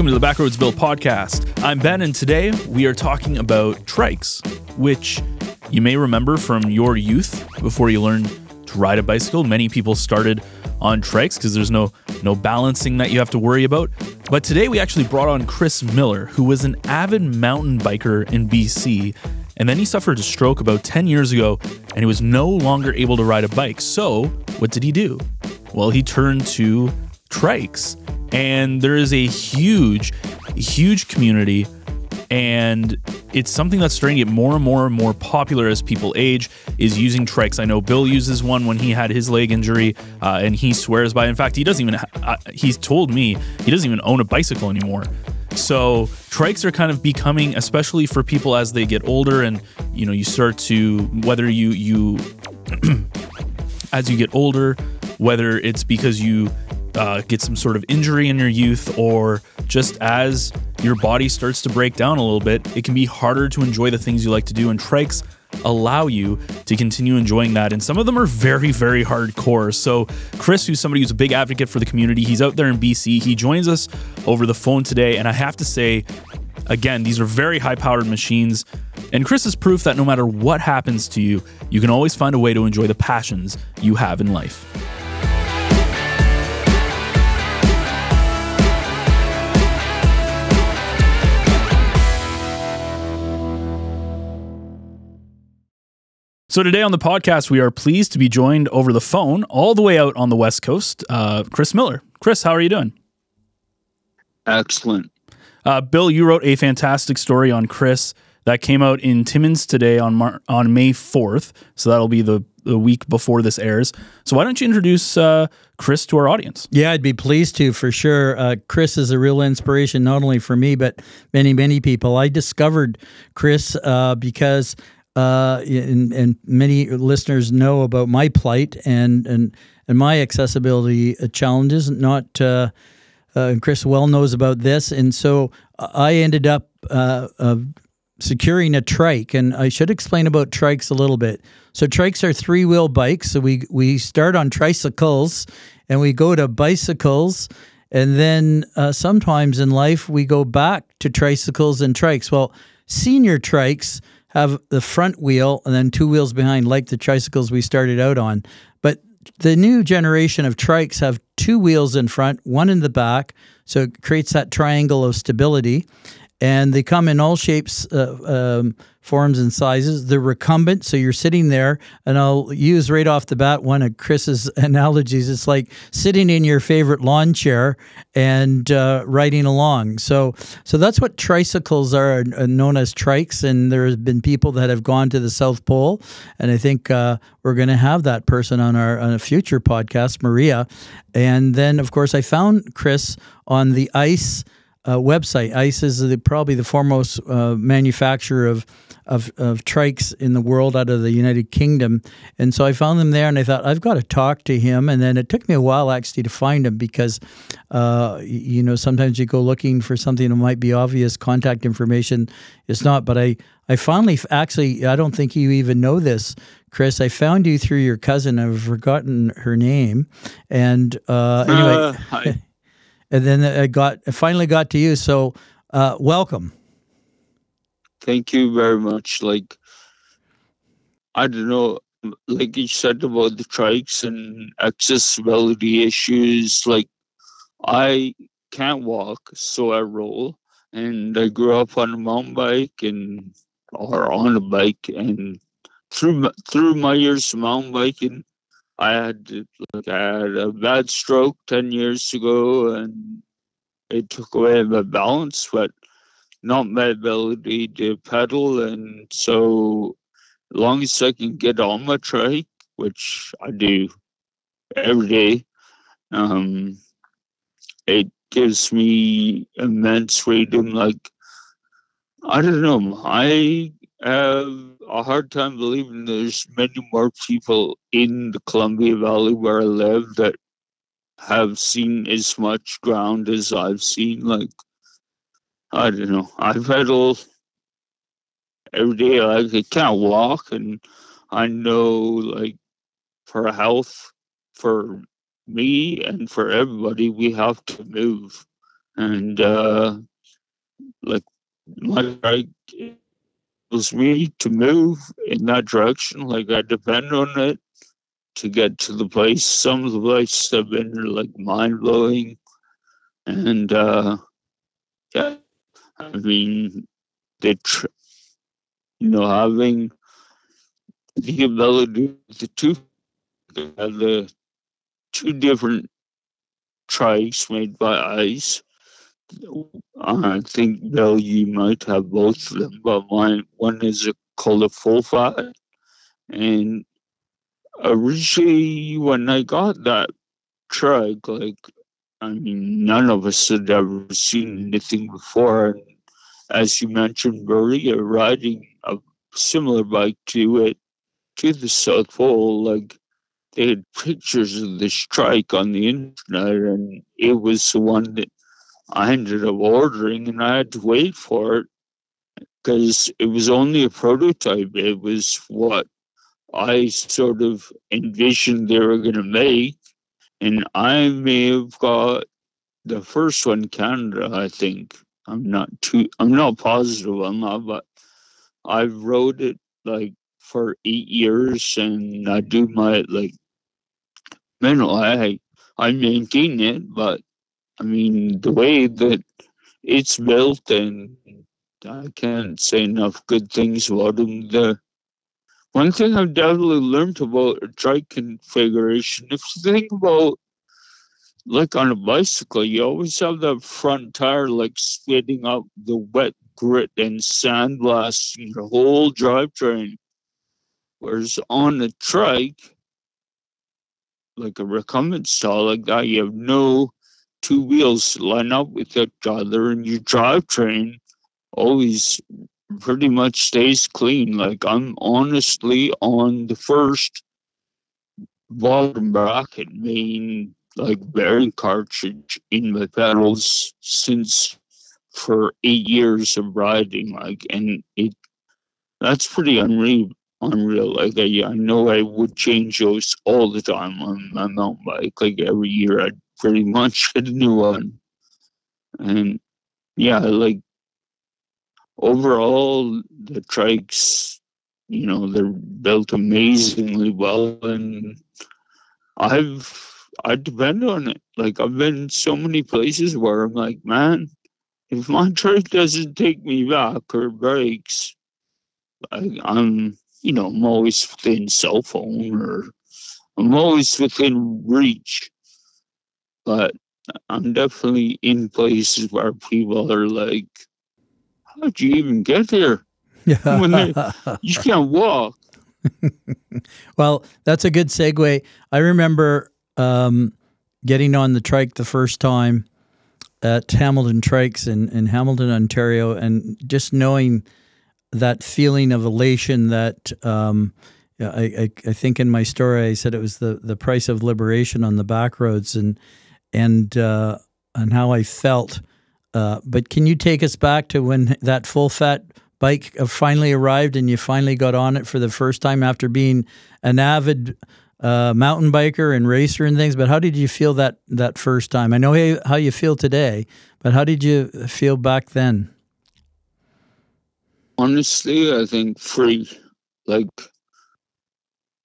Welcome to the Backroads Bill podcast. I'm Ben, and today we are talking about trikes, which you may remember from your youth before you learned to ride a bicycle. Many people started on trikes because there's no balancing that you have to worry about. But today we actually brought on Chris Miller, who was an avid mountain biker in BC, and then he suffered a stroke about 10 years ago, and he was no longer able to ride a bike. So what did he do? Well, he turned to trikes. And there is a huge community, and it's something that's starting to get more and more popular as people age, is using trikes. I know Bill uses one when he had his leg injury, and he swears by it. In fact, he doesn't even, he's told me he doesn't even own a bicycle anymore. So trikes are kind of becoming, especially for people as they get older, and you start to, whether you as you get older, whether it's because you get some sort of injury in your youth, or just as your body starts to break down a little bit, it can be harder to enjoy the things you like to do, and trikes allow you to continue enjoying that. And some of them are very, very hardcore. So Chris, who's somebody who's a big advocate for the community, he's out there in BC. He joins us over the phone today, and I have to say, again, these are very high-powered machines, and Chris is proof that no matter what happens to you, you can always find a way to enjoy the passions you have in life. So today on the podcast, we are pleased to be joined over the phone, all the way out on the West Coast, Chris Miller. Chris, how are you doing? Excellent. Bill, you wrote a fantastic story on Chris that came out in Timmins today on May 4th. So that'll be the week before this airs. So why don't you introduce Chris to our audience? Yeah, I'd be pleased to, for sure. Chris is a real inspiration, not only for me, but many people. I discovered Chris because... and many listeners know about my plight and my accessibility challenges. Chris well knows about this, and so I ended up securing a trike. And I should explain about trikes a little bit. So trikes are three-wheel bikes. So we start on tricycles, and we go to bicycles, and then sometimes in life we go back to tricycles and trikes. Well, senior trikes have the front wheel and then two wheels behind, like the tricycles we started out on. But the new generation of trikes have two wheels in front, one in the back, so it creates that triangle of stability. And they come in all shapes, forms, and sizes. They're recumbent, so you're sitting there, and I'll use right off the bat one of Chris's analogies. It's like sitting in your favorite lawn chair and riding along. So that's what tricycles are, known as trikes, and there have been people that have gone to the South Pole, and I think we're going to have that person on a future podcast, Maria. And then, of course, I found Chris on the ICE website. ICE is probably the foremost manufacturer of trikes in the world, out of the United Kingdom. And so I found them there, and I thought, I've got to talk to him. And then it took me a while actually to find him because, sometimes you go looking for something that might be obvious. Contact information is not. But I finally, actually, I don't think you even know this, Chris. I found you through your cousin. I've forgotten her name. And anyway... Hi. And then I finally got to you. So, welcome. Thank you very much. Like, I don't know, like you said about the trikes and accessibility issues, like, I can't walk, so I roll. And I grew up on a mountain bike or on a bike. And through my years of mountain biking, I had a bad stroke 10 years ago, and it took away my balance, but not my ability to pedal. And so, as long as I can get on my trike, which I do every day, it gives me immense freedom. Like, I don't know, I have a hard time believing there's many more people in the Columbia Valley where I live that have seen as much ground as I've seen. Like, I don't know, I pedal every day. Like, I can't walk, and I know, like, for health, for me and for everybody, we have to move. And like my trike was me to move in that direction. Like I depend on it to get to the place. Some of the places have been like mind blowing, and yeah, I mean, having the ability the two different trikes made by ice. I think, Bill, you might have both of them, but one is called a full fat. And originally, when I got that trike, like, I mean, none of us had ever seen anything before. And as you mentioned earlier, riding a similar bike to it, to the South Pole, like, they had pictures of this trike on the internet, and it was the one that I ended up ordering, and I had to wait for it because it was only a prototype. It was what I sort of envisioned they were going to make, and I may have got the first one in Canada, I think. I'm not positive on that, but I rode it like for 8 years, and I do my like I maintain it, but I mean the way that it's built, and I can't say enough good things about them. The one thing I've definitely learned about a trike configuration, if you think about like on a bicycle, you always have that front tire like spitting up the wet grit and sandblasting the whole drivetrain. Whereas on a trike, like a recumbent style like that, you have no two wheels line up with each other, and your drivetrain always pretty much stays clean. Like I'm honestly on the first bottom bracket main like bearing cartridge in my pedals since for 8 years of riding, like, and that's pretty unreal. Like I know I would change those all the time on my mountain bike. Like every year I'd pretty much get a new one. And yeah, like overall the trikes, they're built amazingly well, and I depend on it. Like I've been so many places where I'm like, man, if my trike doesn't take me back or breaks, I'm always within cell phone, or I'm always within reach. But I'm definitely in places where people are like, how'd you even get here? You can't walk. Well, that's a good segue. I remember getting on the trike the first time at Hamilton Trikes in Hamilton, Ontario, and just knowing that feeling of elation that I think in my story I said it was the price of liberation on the back roads, and how I felt. But can you take us back to when that full fat bike finally arrived and you finally got on it for the first time after being an avid mountain biker and racer and things? But how did you feel that first time? I know how you feel today, but how did you feel back then? Honestly, I think free. Like,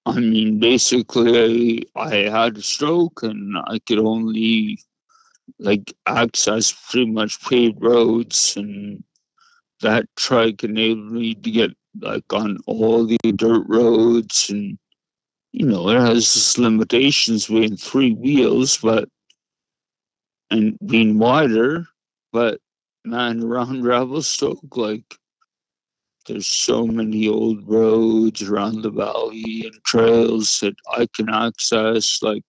I mean, basically, I had a stroke and I could only like access pretty much paved roads, and that trike enabled me to get like on all the dirt roads, and it has its limitations being three wheels, and being wider, but man, around Revelstoke, like there's so many old roads around the valley and trails that I can access. Like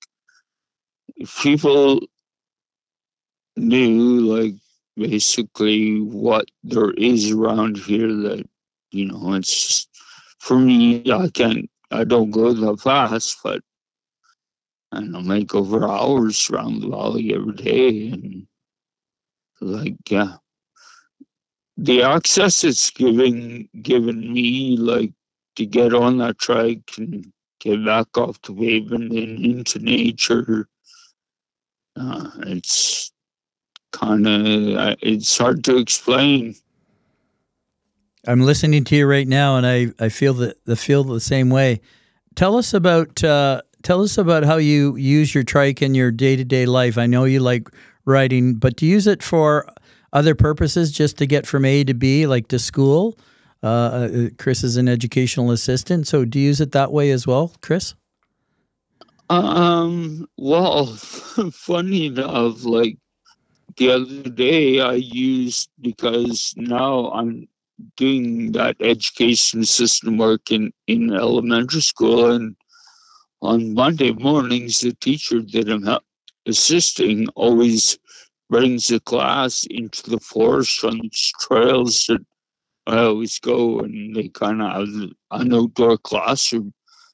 if people knew like basically what there is around here, that it's just, for me, I don't go that fast, but and I make over hours around the valley every day, and like yeah, the access it's given me, like to get on that trike and get back off the pavement and into nature. It's kind of, it's hard to explain. I'm listening to you right now, and I feel the same way. Tell us about how you use your trike in your day-to-day life. I know you like riding, but do you use it for other purposes, just to get from A to B, like to school? Chris is an educational assistant, so do you use it that way as well, Chris? Well, funny enough, like the other day I used, because now I'm doing that education system work in elementary school, and on Monday mornings, the teacher that I'm assisting always brings the class into the forest on these trails that I always go, and they kind of have an outdoor classroom.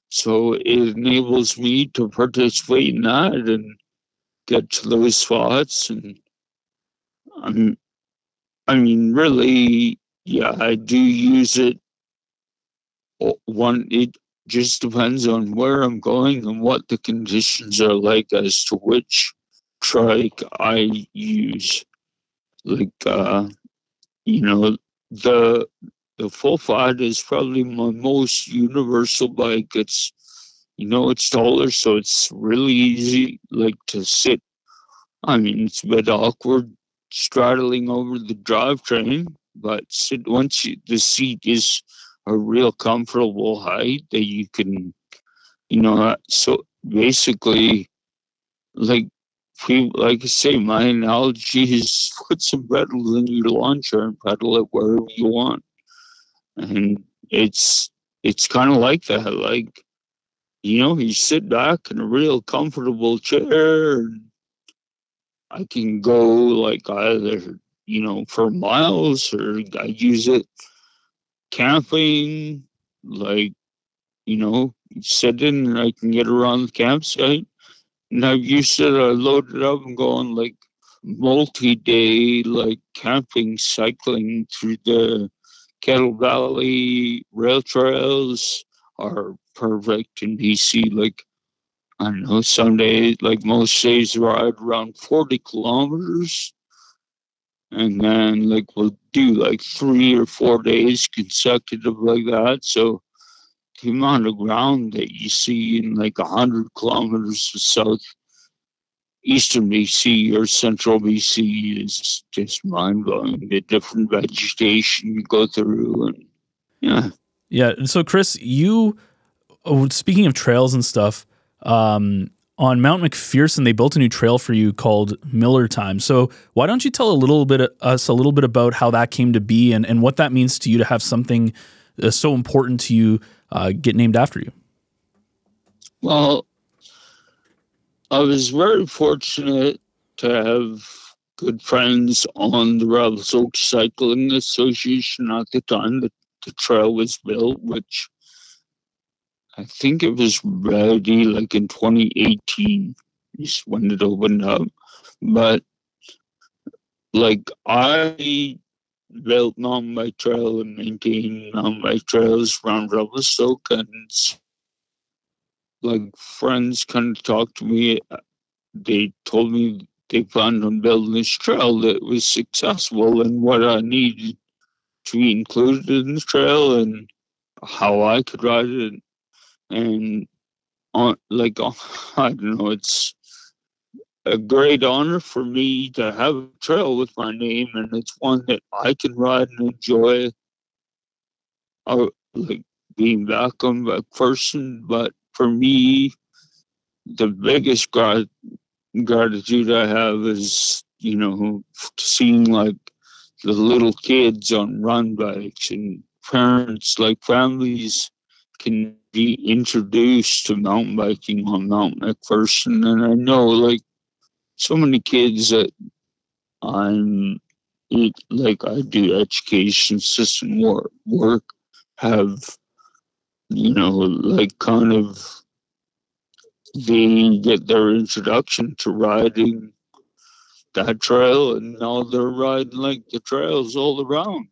So it enables me to participate in that and get to those spots. And I'm, I mean, really, yeah, I do use it. It just depends on where I'm going and what the conditions are like as to which trike I use. Like, you know, the the full flat is probably my most universal bike. It's taller, so it's really easy, like, to sit. I mean, it's a bit awkward straddling over the drivetrain, but the seat is a real comfortable height that you can, so basically, like, like I say, my analogy is put some pedals in your launcher and pedal it wherever you want. And it's kind of like that. Like, you sit back in a real comfortable chair, and I can go, like, either, for miles, or I use it camping, like, sit in and I can get around the campsite. And I've used it, I load it up and go on, like, multi-day, like, camping, cycling through the Kettle Valley rail trails are perfect in BC. Like, I don't know, some days, like most days, ride around 40 kilometers. And then, like, we'll do like 3 or 4 days consecutive like that. So the amount of ground that you see in like 100 kilometers to southeastern BC or central BC is just mind blowing. The different vegetation you go through, and yeah. Yeah. And so, Chris, speaking of trails and stuff, on Mount McPherson, they built a new trail for you called Miller Time. So why don't you tell us a little bit about how that came to be, and what that means to you to have something so important to you get named after you? Well, I was very fortunate to have good friends on the Rebels Oak Cycling Association at the time that the trail was built, which I think it was ready like in 2018 is when it opened up. But, like, I built mountain bike trail and maintained mountain bike trails around Revelstoke, and like, friends kind of talked to me. They told me they planned on building this trail that was successful, and what I needed to be included in the trail and how I could ride it. And I don't know, it's a great honor for me to have a trail with my name, and it's one that I can ride and enjoy. Like, being back on McPherson, but for me, the biggest gratitude I have is, seeing, like, the little kids on run bikes, and parents, like, families can be introduced to mountain biking on Mount McPherson. And I know, like, so many kids that I do education system work have, like, kind of, they get their introduction to riding that trail, and now they're riding, like, the trails all around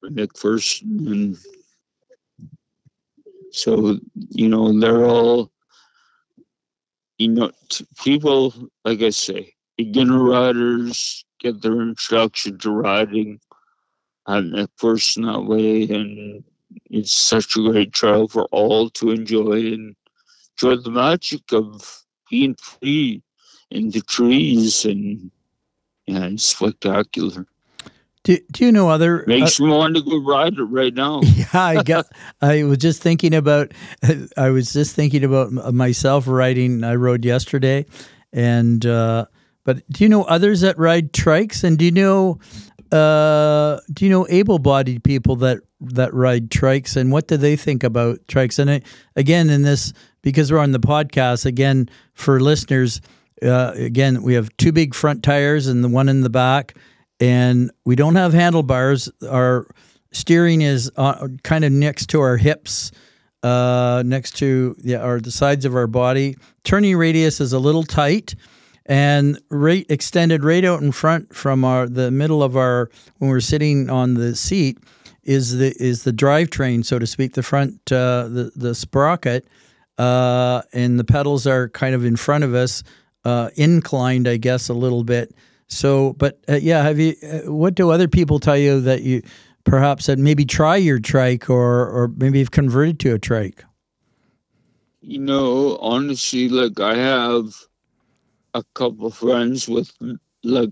McPherson. And so, they're all, people, like I say, beginner riders get their introduction to riding and a person that way, and it's such a great trail for all to enjoy and enjoy the magic of being free in the trees, and yeah, it's spectacular. Do you know other? Makes me want to go ride it right now. Yeah, I was just thinking about. I was just thinking about myself riding. I rode yesterday, and but do you know others that ride trikes? And do you know able-bodied people that ride trikes? And what do they think about trikes? And again, in this, because we're on the podcast, again for listeners, again we have two big front tires and the one in the back. And we don't have handlebars. Our steering is kind of next to our hips, next to the sides of our body. Turning radius is a little tight, and extended right out in front from the middle of our, when we're sitting on the seat, is the drivetrain, so to speak. The front, the sprocket, and the pedals are kind of in front of us, inclined, I guess, a little bit. So, but have you? What do other people tell you that you perhaps that maybe try your trike or maybe you've converted to a trike? You know, honestly, like I have a couple of friends with, like,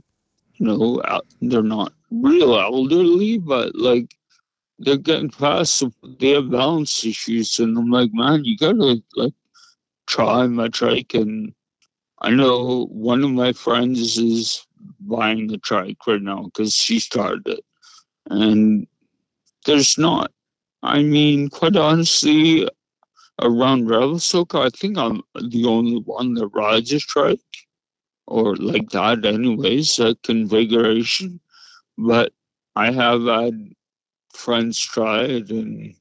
you know, they're not real elderly, but like they're getting past. They have balance issues, and I'm like, man, you gotta like try my trike. And I know one of my friends is buying the trike right now because she started it, and there's not. I mean, quite honestly, around Revelstoke, I think I'm the only one that rides a trike, or like that, anyways. That configuration, but I have had friends try it, and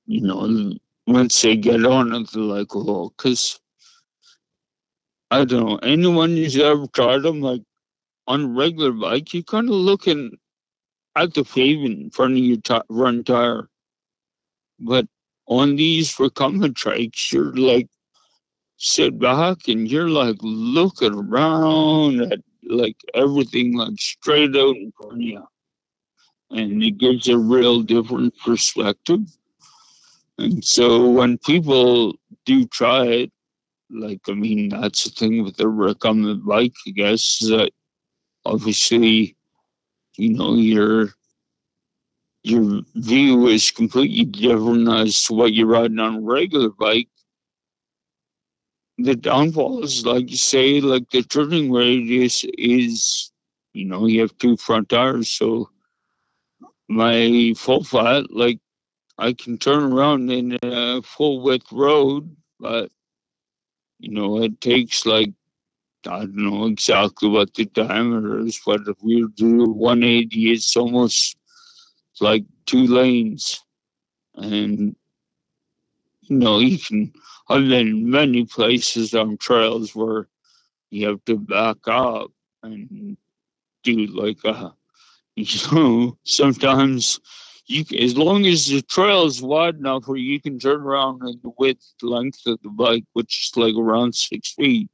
you know, once they get on it, they're like, oh, because I don't know, anyone who's ever tried them, like on a regular bike, you're kind of looking at the pavement in front of your front tire. But on these recumbent trikes, you're like, sit back and you're like looking around at like everything like straight out in front of you. And it gives a real different perspective. And so when people do try it, like, I mean, that's the thing with the recumbent bike, I guess, is that obviously, you know, your view is completely different as to what you're riding on a regular bike. The downfall is, like you say, like the turning radius is, you know, you have two front tires. So my full flat, like I can turn around in a full width road, but, you know, it takes like, I don't know exactly what the diameter is, but if we do 180, it's almost like two lanes. And, you know, I've been in many places on trails where you have to back up and do like you know, sometimes as long as the trail is wide enough where you can turn around in the length of the bike, which is like around 6 feet,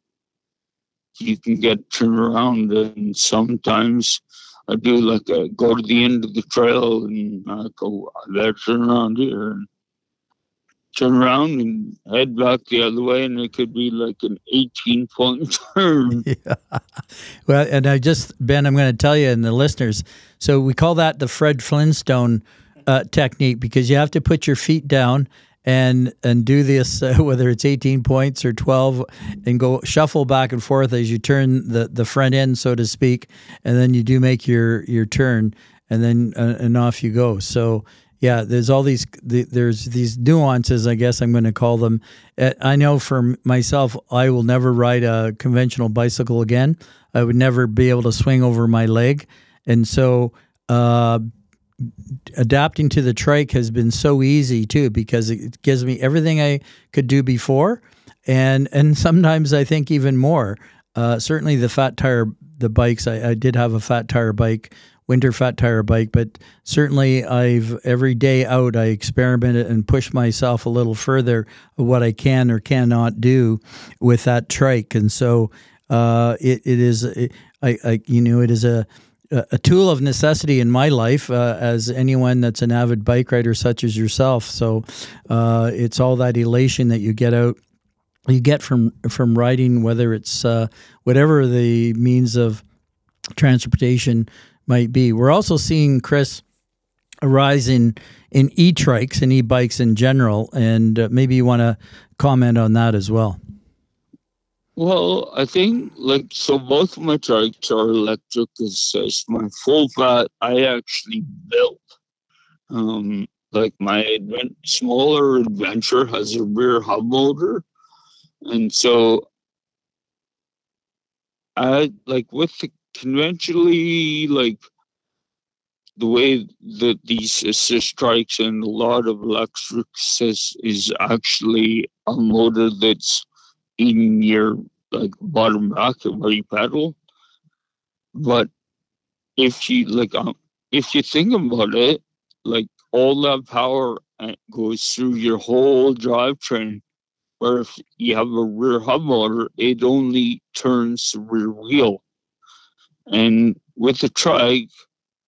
you can get turned around. And sometimes I do like go to the end of the trail and I go, I better turn around here, and turn around and head back the other way, and it could be like an 18-point turn. Yeah. Well, and Ben, I'm going to tell you and the listeners, so we call that the Fred Flintstone technique, because you have to put your feet down and do this, whether it's 18 points or 12, and go shuffle back and forth as you turn the front end, so to speak, and then you do make your turn, and then and off you go. So yeah, there's all these nuances, I guess I'm going to call them. I know for myself, I will never ride a conventional bicycle again. I would never be able to swing over my leg, and so adapting to the trike has been so easy too, because it gives me everything I could do before, and sometimes I think even more. Certainly the bikes. I did have a fat tire bike, winter fat tire bike, but certainly every day out I experimented and pushed myself a little further of what I can or cannot do with that trike, and so It is it is a tool of necessity in my life, as anyone that's an avid bike rider such as yourself. So it's all that elation that you get from riding, whether it's whatever the means of transportation might be. We're also seeing, Chris, a rise in e-trikes and e-bikes in general, and maybe you want to comment on that as well. Well, I think so both of my trikes are electric assist. My full fat I actually built. My smaller adventure has a rear hub motor, and so I with the conventionally the way that these assist trikes and a lot of electric assist is actually a motor that's in your bottom bracket where you pedal. But if you think about it, all that power goes through your whole drivetrain. Where if you have a rear hub motor, it only turns the rear wheel. And with the trike,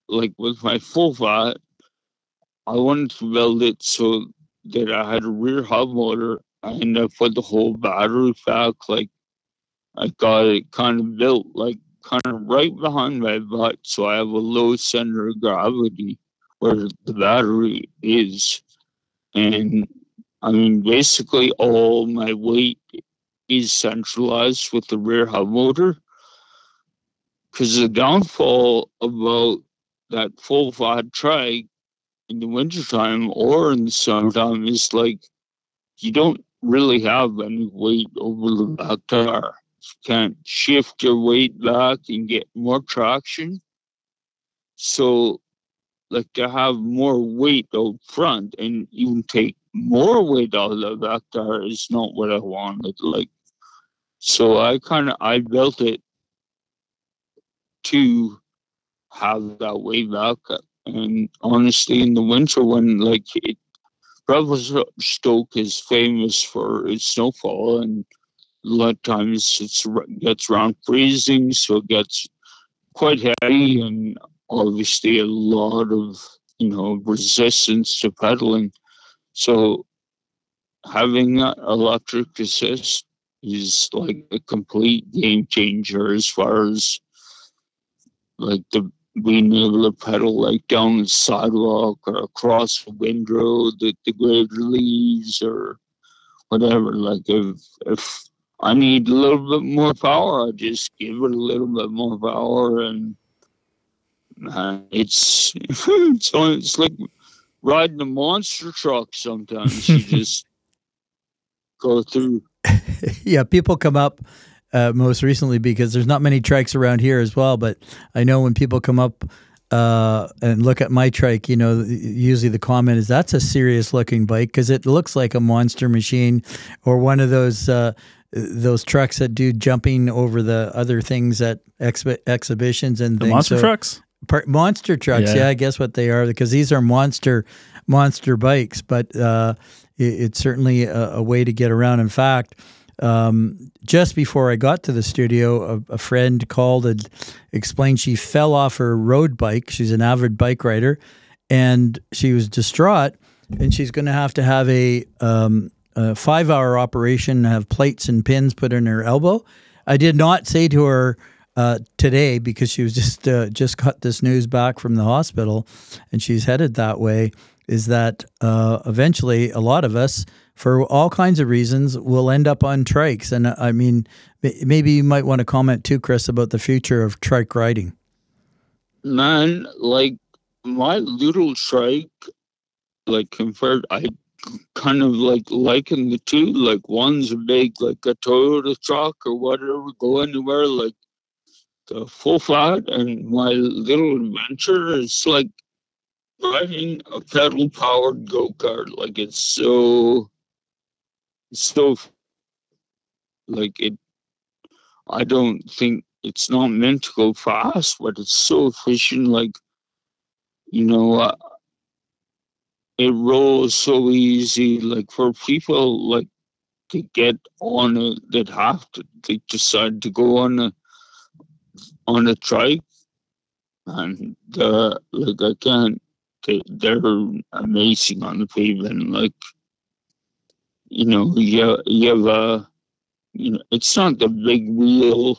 with my full fat, I wanted to build it so that I had a rear hub motor and I put the whole battery pack, I got it kind of built, kind of right behind my butt, so I have a low center of gravity where the battery is. And I mean, basically all my weight is centralized with the rear hub motor. Because the downfall about that full fat trike in the wintertime or in the summertime is you don't really have any weight over the back tire. You can't shift your weight back and get more traction. So to have more weight out front and even take more weight out of the back tire is not what I wanted. So I built it to have that weight back. And honestly, in the winter when Stoke is famous for its snowfall, and a lot of times it gets around freezing, so it gets quite heavy, and obviously a lot of resistance to pedaling. So having that electric assist is a complete game changer as far as the being able to pedal down the sidewalk or across the windrow that the grader leaves or whatever. If I need a little bit more power, I just give it a little bit more power, and it's it's like riding a monster truck. Sometimes you just go through. Yeah, people come up most recently because there's not many trikes around here as well. But I know when people come up and look at my trike, usually the comment is that's a serious looking bike because it looks like a monster machine or one of those trucks that do jumping over the other things at exhibitions and things. Monster trucks? Monster trucks, yeah, I guess what they are, because these are monster bikes, but it's certainly a way to get around. In fact, just before I got to the studio, a friend called and explained she fell off her road bike. She's an avid bike rider, and she was distraught, and she's going to have a 5-hour operation, have plates and pins put in her elbow. I did not say to her today, because she was just got this news back from the hospital and she's headed that way, is that eventually a lot of us, for all kinds of reasons, will end up on trikes. And I mean, maybe you might want to comment too, Chris, about the future of trike riding. Man, my little trike, compared, I kind of liken the two. One's a big, a Toyota truck or whatever, go anywhere, the full flat, and my little adventure is riding a pedal powered go-kart. It's so it, I don't think it's not meant to go fast, but it's so efficient. It rolls so easy. For people to get on it, they decide to go on a trike, and like I can't. They're amazing on the pavement. Like, you have a, it's not the big wheel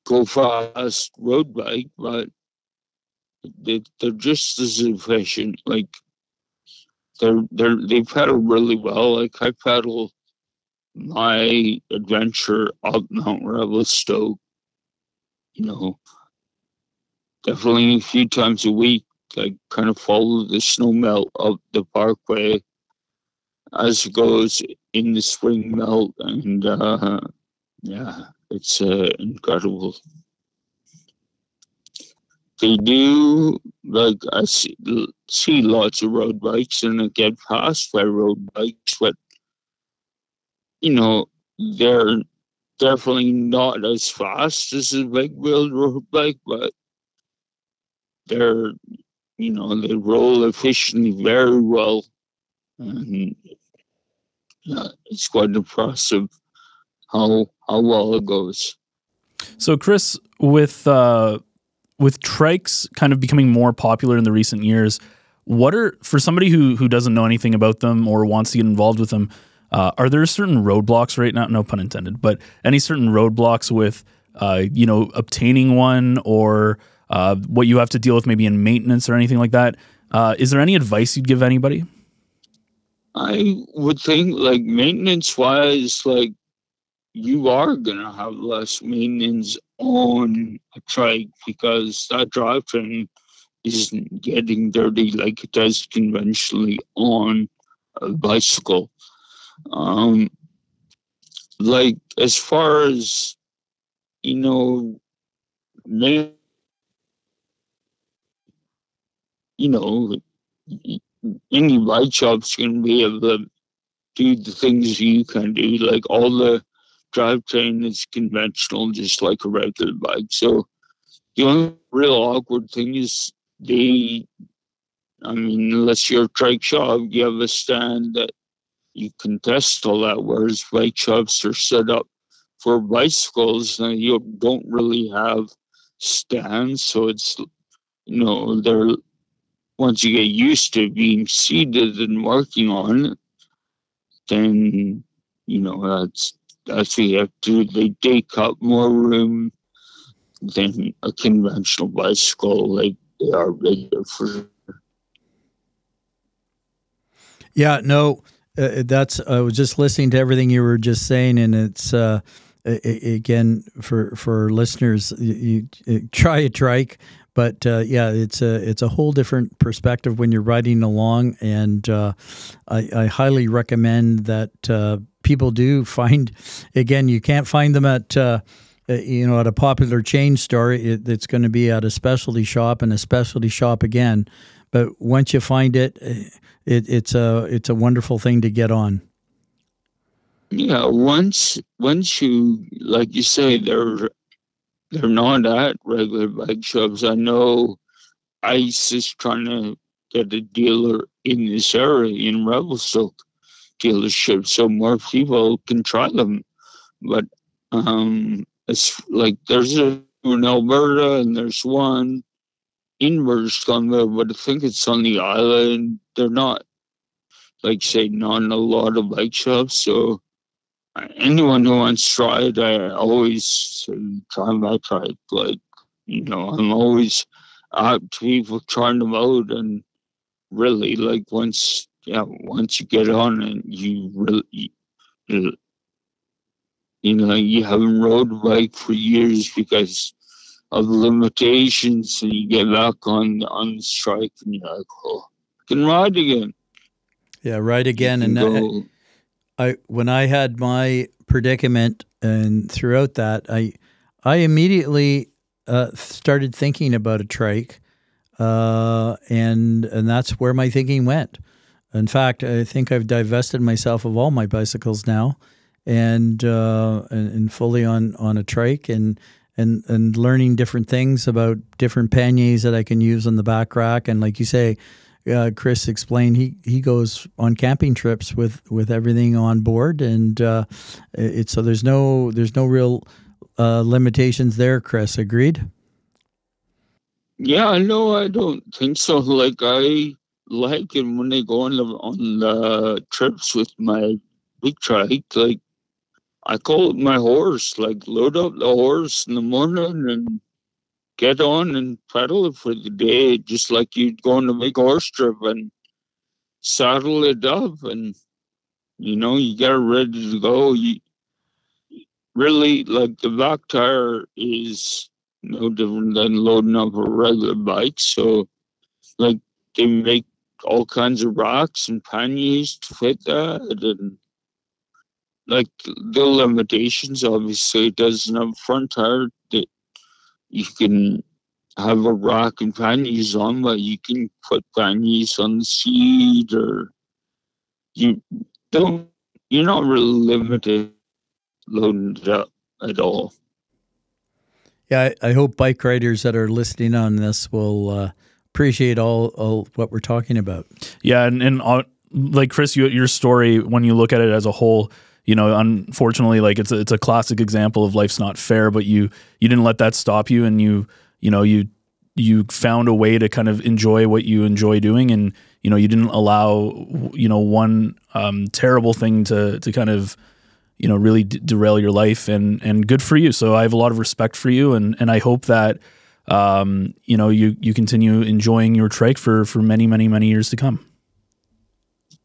go fast road bike, but they're just as efficient. Like, they pedal really well. Like, I pedal my adventure up Mount Revelstoke, definitely a few times a week. I kind of follow the snow melt up the parkway as it goes in the spring melt, and yeah, it's incredible. They do, like, I see lots of road bikes, and I get passed by road bikes, but they're definitely not as fast as a big wheeled road bike, but they're, they roll efficiently very well, and yeah, it's quite impressive how well it goes. So, Chris, with trikes kind of becoming more popular in the recent years, what are, for somebody who doesn't know anything about them or wants to get involved with them, are there certain roadblocks right now? No pun intended, but any certain roadblocks with, obtaining one, or what you have to deal with maybe in maintenance or anything like that? Is there any advice you'd give anybody? I would think, like, maintenance-wise, like, you are going to have less maintenance on a trike because that drivetrain isn't getting dirty like it does conventionally on a bicycle. Like, as far as, any bike shop's going to be able to do the things you can do. Like, all the drivetrain is conventional, just like a regular bike. So the only real awkward thing is unless you're a trike shop, you have a stand that you can test all that, whereas bike shops are set up for bicycles and you don't really have stands. So it's, they're, once you get used to being seated and working on it, then, that's what you have to do. They take up more room than a conventional bicycle. Like, they are bigger for. Yeah, no, that's. I was just listening to everything you were just saying, and it's again for listeners, you try a trike, but yeah, it's a whole different perspective when you're riding along, and I highly recommend that people do find. Again, you can't find them at at a popular chain store. It's going to be at a specialty shop and a specialty shop again. But once you find it, it's a wonderful thing to get on. Yeah, once you, like you say, they're not at regular bike shops. I know ICE is trying to get a dealer in this area, in Revelstoke dealership, so more people can try them. But it's like there's a in Alberta and there's one in British Columbia, but I think it's on the island. They're not, like, say, not in a lot of bike shops. So anyone who wants to try it, I always say, try my trike. Like, I'm always out to people trying them out, and really, like, once you get on it, you really, you haven't rode a bike for years because of limitations, and you get back on the strike, and you're like, oh, I can ride again. Yeah, ride again. And when I had my predicament, and throughout that, I immediately started thinking about a trike, and that's where my thinking went. In fact, I think I've divested myself of all my bicycles now, and fully on a trike, and learning different things about different panniers that I can use on the back rack. And like you say, Chris explained, he goes on camping trips with everything on board, and so there's no real limitations there. Chris, agreed? Yeah, no, I don't think so. Like, I like it when they go on the trips with my big trike. Like, I call it my horse. Like, load up the horse in the morning and get on and pedal it for the day, just like you'd go on a big horse trip and saddle it up, and you get it ready to go. You really, like, the back tire is no different than loading up a regular bike. So, like, they make all kinds of racks and panniers to fit that, and like the limitations, obviously it doesn't have a front tire that you can have a rack and panniers on, but you can put panniers on the seat, or you don't you're not really limited loading it up at all. Yeah, I hope bike riders that are listening on this will appreciate all what we're talking about. Yeah, and like Chris, your story, when you look at it as a whole, unfortunately, like it's a classic example of life's not fair, but you didn't let that stop you, and you found a way to kind of enjoy what you enjoy doing, and you didn't allow one terrible thing to kind of really derail your life, and good for you. So I have a lot of respect for you, and I hope that you continue enjoying your trike for many, many, many years to come.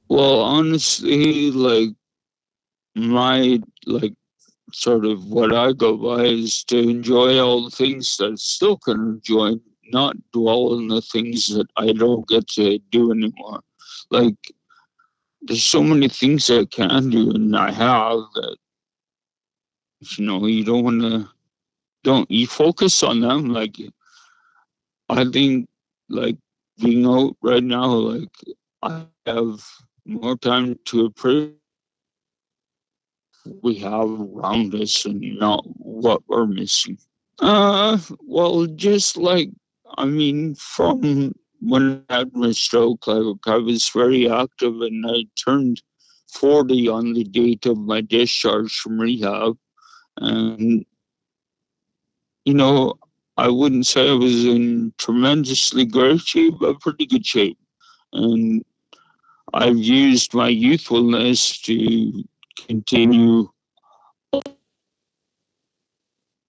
Well, honestly, like, my, like, sort of what I go by is to enjoy all the things that I still can enjoy, not dwell on the things that I don't get to do anymore. Like, there's so many things I can do and I have that, you don't want to, you focus on them. Like, I think, like, being out right now, like, I have more time to appreciate we have around us and not what we're missing. Well, just like, from when I had my stroke, like, I was very active, and I turned 40 on the date of my discharge from rehab. And, I wouldn't say I was in tremendously great shape, but pretty good shape. And I've used my youthfulness to continue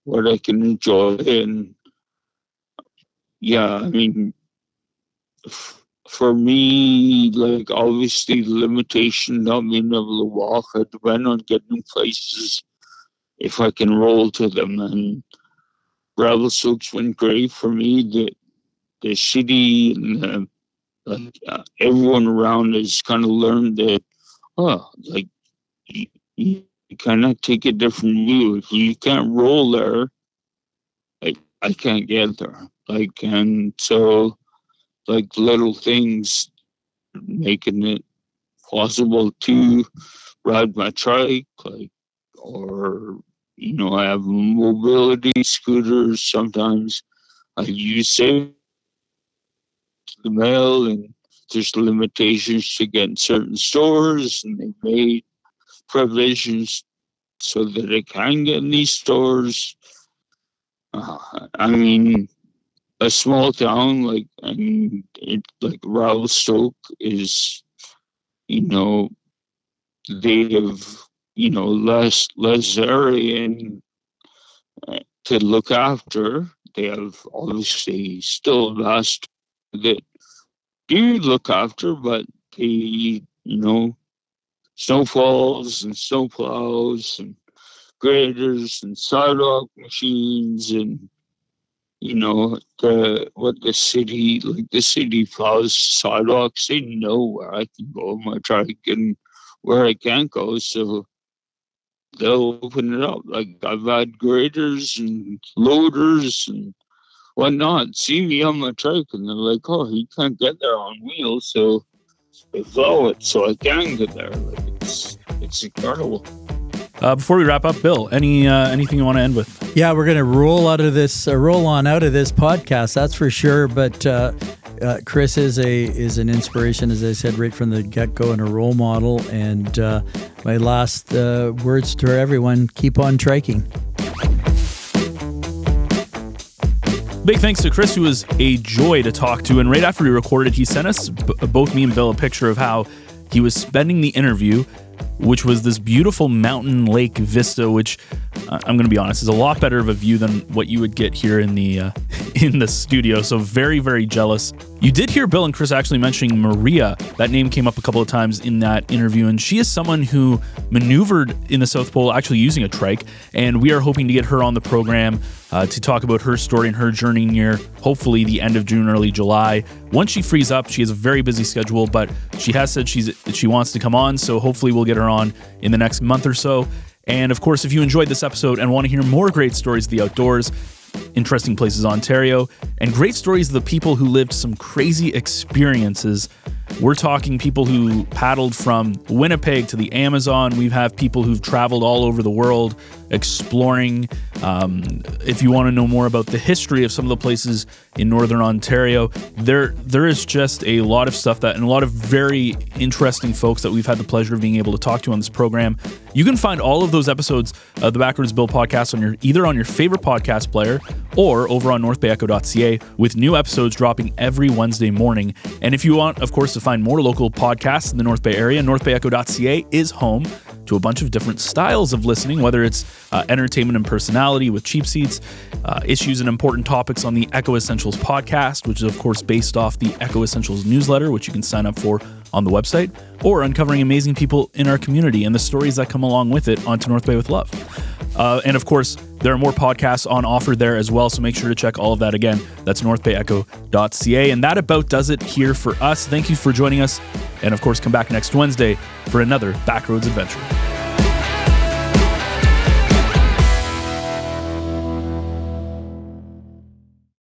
what I can enjoy. And yeah, for me, like, obviously the limitation not being able to walk, I depend on getting places if I can roll to them. And Revelstoke's been great for me. The city and everyone around has kind of learned that, like, you cannot take a different view. If you can't roll there, I can't get there. Like, and so, like, little things making it possible to ride my trike, like, or, I have mobility scooters. Sometimes I use it the mail, and there's limitations to get in certain stores, and they made provisions so that I can get in these stores. A small town like Revelstoke is, they have, less area and to look after. They have obviously still vast that do look after, but they, snowfalls and snowplows and graders and sidewalk machines, and the city plows sidewalks. They know where I can go on my trike and where I can't go, so they'll open it up. Like, I've had graders and loaders and whatnot see me on my trike, and they're like, "Oh, he can't get there on wheels," so they plow it so I can get there. Like, it's incredible. Before we wrap up, Bill, anything you want to end with? Yeah, we're going to roll on out of this podcast, that's for sure. But Chris is an inspiration, as I said, right from the get-go, and a role model. And my last words to everyone, keep on triking. Big thanks to Chris, who was a joy to talk to. And right after we recorded, he sent us, both me and Bill, a picture of how he was spending the interview, which was this beautiful mountain lake vista, which I'm going to be honest, is a lot better of a view than what you would get here in the studio. So very, very jealous. You did hear Bill and Chris actually mentioning Maria. That name came up a couple of times in that interview, and she is someone who maneuvered in the South Pole actually using a trike, and we are hoping to get her on the program to talk about her story and her journey near, hopefully, the end of June, early July. Once she frees up, she has a very busy schedule, but she has said she wants to come on, so hopefully we'll get her on in the next month or so. And of course, if you enjoyed this episode and want to hear more great stories of the outdoors, interesting places in Ontario, and great stories of the people who lived some crazy experiences, we're talking people who paddled from Winnipeg to the Amazon. We have people who've traveled all over the world exploring. If you want to know more about the history of some of the places in Northern Ontario, there is just a lot of stuff and a lot of very interesting folks that we've had the pleasure of being able to talk to on this program. You can find all of those episodes of the Backroads Bill podcast either on your favorite podcast player or over on NorthBayEcho.ca, with new episodes dropping every Wednesday morning. And if you want, of course, to find more local podcasts in the North Bay area, NorthBayEcho.ca is home to a bunch of different styles of listening, whether it's entertainment and personality with Cheap Seats, issues and important topics on the Echo Essentials podcast, which is, of course, based off the Echo Essentials newsletter, which you can sign up for on the website, or uncovering amazing people in our community and the stories that come along with it onto North Bay with Love. And of course, there are more podcasts on offer there as well, so make sure to check all of that again. That's NorthBayEcho.ca. And that about does it here for us. Thank you for joining us. And of course, come back next Wednesday for another Backroads adventure.